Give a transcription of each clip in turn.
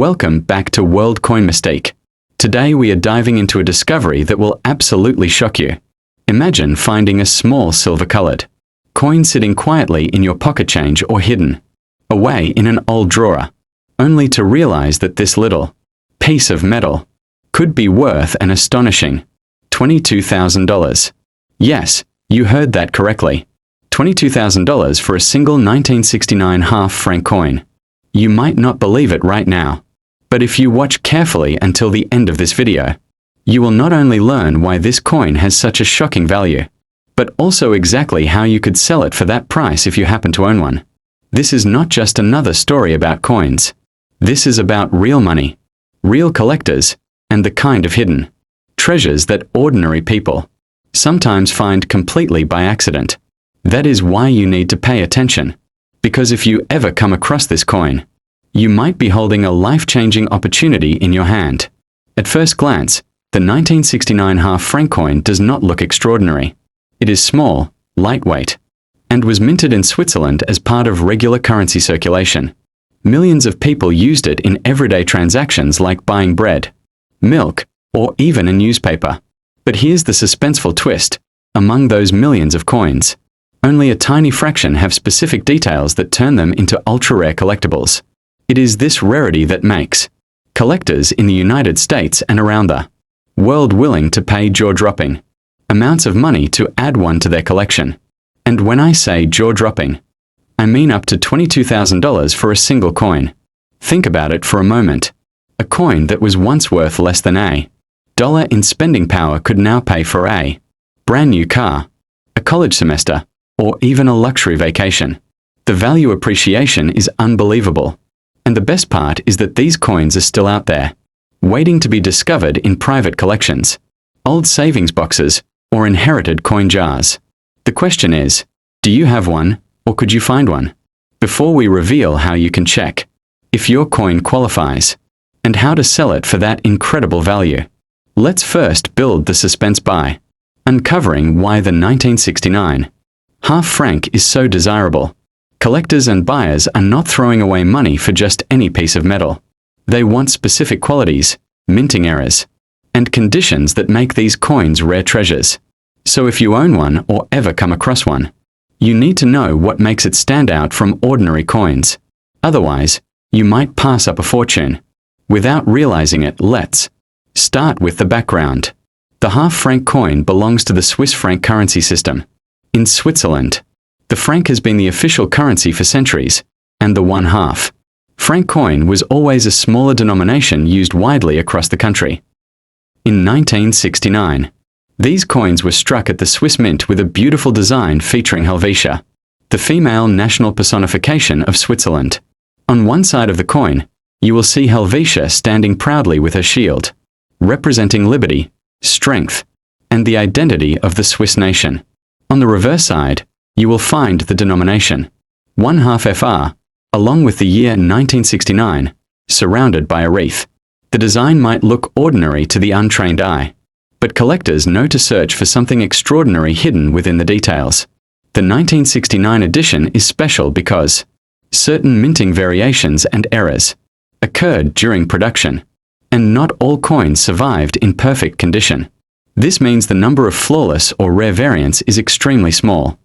Welcome back to World Coin Mystique. Today we are diving into a discovery that will absolutely shock you. Imagine finding a small silver-colored coin sitting quietly in your pocket change or hidden away in an old drawer, only to realize that this little piece of metal could be worth an astonishing $22,000. Yes, you heard that correctly. $22,000 for a single 1969 half franc coin. You might not believe it right now, but if you watch carefully until the end of this video, you will not only learn why this coin has such a shocking value, but also exactly how you could sell it for that price if you happen to own one. This is not just another story about coins. This is about real money, real collectors, and the kind of hidden treasures that ordinary people sometimes find completely by accident. That is why you need to pay attention, because if you ever come across this coin, you might be holding a life-changing opportunity in your hand. At first glance, the 1969 half franc coin does not look extraordinary. It is small, lightweight, and was minted in Switzerland as part of regular currency circulation. Millions of people used it in everyday transactions like buying bread, milk, or even a newspaper. But here's the suspenseful twist. Among those millions of coins, only a tiny fraction have specific details that turn them into ultra-rare collectibles. It is this rarity that makes collectors in the United States and around the world willing to pay jaw-dropping amounts of money to add one to their collection. And when I say jaw-dropping, I mean up to $22,000 for a single coin. Think about it for a moment. A coin that was once worth less than $1 in spending power could now pay for a brand new car, a college semester, or even a luxury vacation. The value appreciation is unbelievable. And the best part is that these coins are still out there, waiting to be discovered in private collections, old savings boxes, or inherited coin jars. The question is, do you have one, or could you find one? Before we reveal how you can check if your coin qualifies, and how to sell it for that incredible value, let's first build the suspense by uncovering why the 1969 half franc is so desirable. Collectors and buyers are not throwing away money for just any piece of metal. They want specific qualities, minting errors, and conditions that make these coins rare treasures. So if you own one or ever come across one, you need to know what makes it stand out from ordinary coins. Otherwise, you might pass up a fortune. Without realizing it, let's start with the background. The half franc coin belongs to the Swiss franc currency system. In Switzerland, the franc has been the official currency for centuries, and the 1/2 franc coin was always a smaller denomination used widely across the country. In 1969, these coins were struck at the Swiss Mint with a beautiful design featuring Helvetia, the female national personification of Switzerland. On one side of the coin, you will see Helvetia standing proudly with her shield, representing liberty, strength, and the identity of the Swiss nation. On the reverse side, you will find the denomination 1/2 FR, along with the year 1969, surrounded by a wreath. The design might look ordinary to the untrained eye, but collectors know to search for something extraordinary hidden within the details. The 1969 edition is special because certain minting variations and errors occurred during production, and not all coins survived in perfect condition. This means the number of flawless or rare variants is extremely small.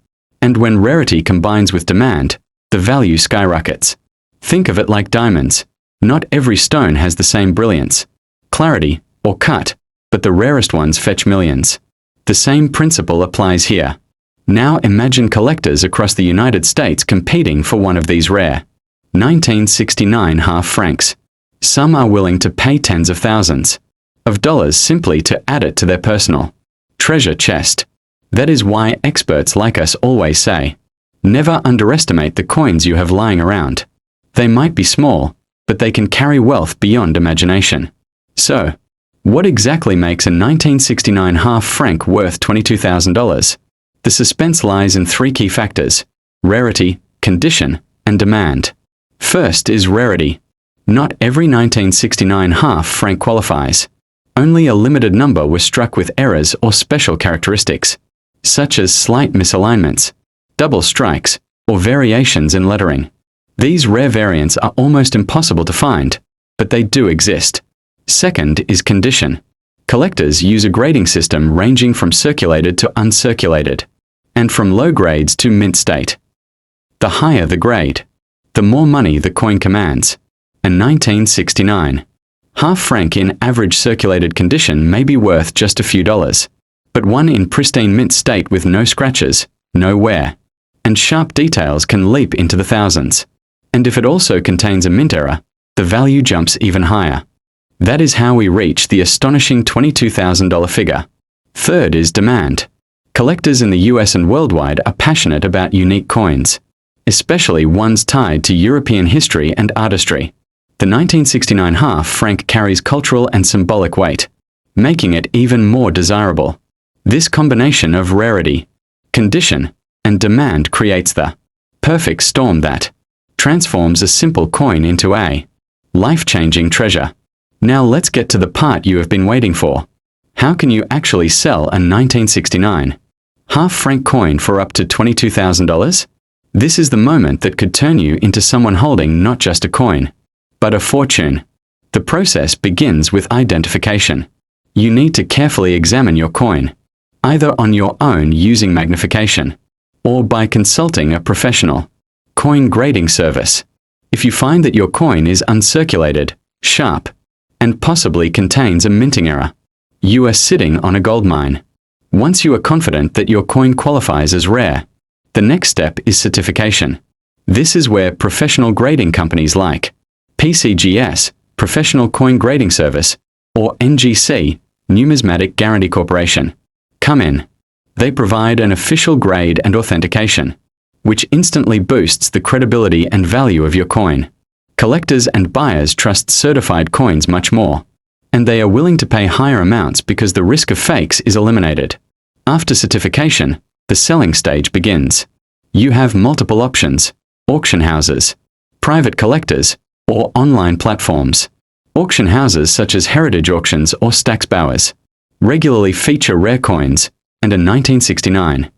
And when rarity combines with demand, the value skyrockets. Think of it like diamonds. Not every stone has the same brilliance, clarity, or cut, but the rarest ones fetch millions. The same principle applies here. Now imagine collectors across the United States competing for one of these rare 1969 half francs. Some are willing to pay tens of thousands of dollars simply to add it to their personal treasure chest. That is why experts like us always say, never underestimate the coins you have lying around. They might be small, but they can carry wealth beyond imagination. So, what exactly makes a 1969 half franc worth $22,000? The suspense lies in three key factors: rarity, condition, and demand. First is rarity. Not every 1969 half franc qualifies. Only a limited number were struck with errors or special characteristics, such as slight misalignments, double strikes, or variations in lettering. These rare variants are almost impossible to find, but they do exist. Second is condition. Collectors use a grading system ranging from circulated to uncirculated, and from low grades to mint state. The higher the grade, the more money the coin commands. A 1969 Half Franc in average circulated condition may be worth just a few dollars, but one in pristine mint state with no scratches, no wear, and sharp details can leap into the thousands. And if it also contains a mint error, the value jumps even higher. That is how we reach the astonishing $22,000 figure. Third is demand. Collectors in the US and worldwide are passionate about unique coins, especially ones tied to European history and artistry. The 1969 Half Franc carries cultural and symbolic weight, making it even more desirable. This combination of rarity, condition, and demand creates the perfect storm that transforms a simple coin into a life-changing treasure. Now let's get to the part you have been waiting for. How can you actually sell a 1969 Half Franc coin for up to $22,000? This is the moment that could turn you into someone holding not just a coin, but a fortune. The process begins with identification. You need to carefully examine your coin, either on your own using magnification, or by consulting a professional coin grading service. If you find that your coin is uncirculated, sharp, and possibly contains a minting error, you are sitting on a gold mine. Once you are confident that your coin qualifies as rare, the next step is certification. This is where professional grading companies like PCGS, Professional Coin Grading Service, or NGC, Numismatic Guarantee Corporation, come in. They provide an official grade and authentication, which instantly boosts the credibility and value of your coin. Collectors and buyers trust certified coins much more, and they are willing to pay higher amounts because the risk of fakes is eliminated. After certification, the selling stage begins. You have multiple options: auction houses, private collectors, or online platforms. Auction houses such as Heritage Auctions or Stack's Bowers regularly feature rare coins, and a 1969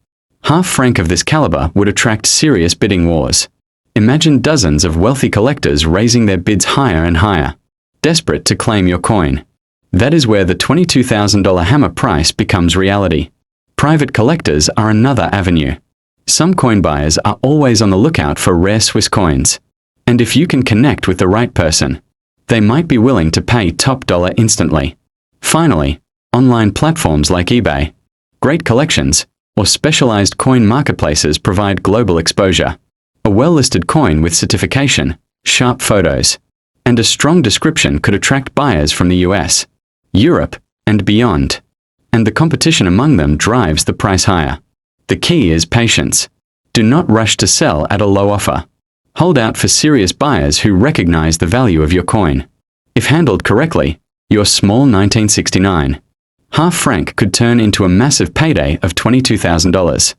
Half Franc of this caliber would attract serious bidding wars. Imagine dozens of wealthy collectors raising their bids higher and higher, desperate to claim your coin. That is where the $22,000 hammer price becomes reality. Private collectors are another avenue. Some coin buyers are always on the lookout for rare Swiss coins, and if you can connect with the right person, they might be willing to pay top dollar instantly. Finally, online platforms like eBay, Great Collections, or specialized coin marketplaces provide global exposure. A well-listed coin with certification, sharp photos, and a strong description could attract buyers from the US, Europe, and beyond. And the competition among them drives the price higher. The key is patience. Do not rush to sell at a low offer. Hold out for serious buyers who recognize the value of your coin. If handled correctly, your small 1969 Half Franc could turn into a massive payday of $22,000.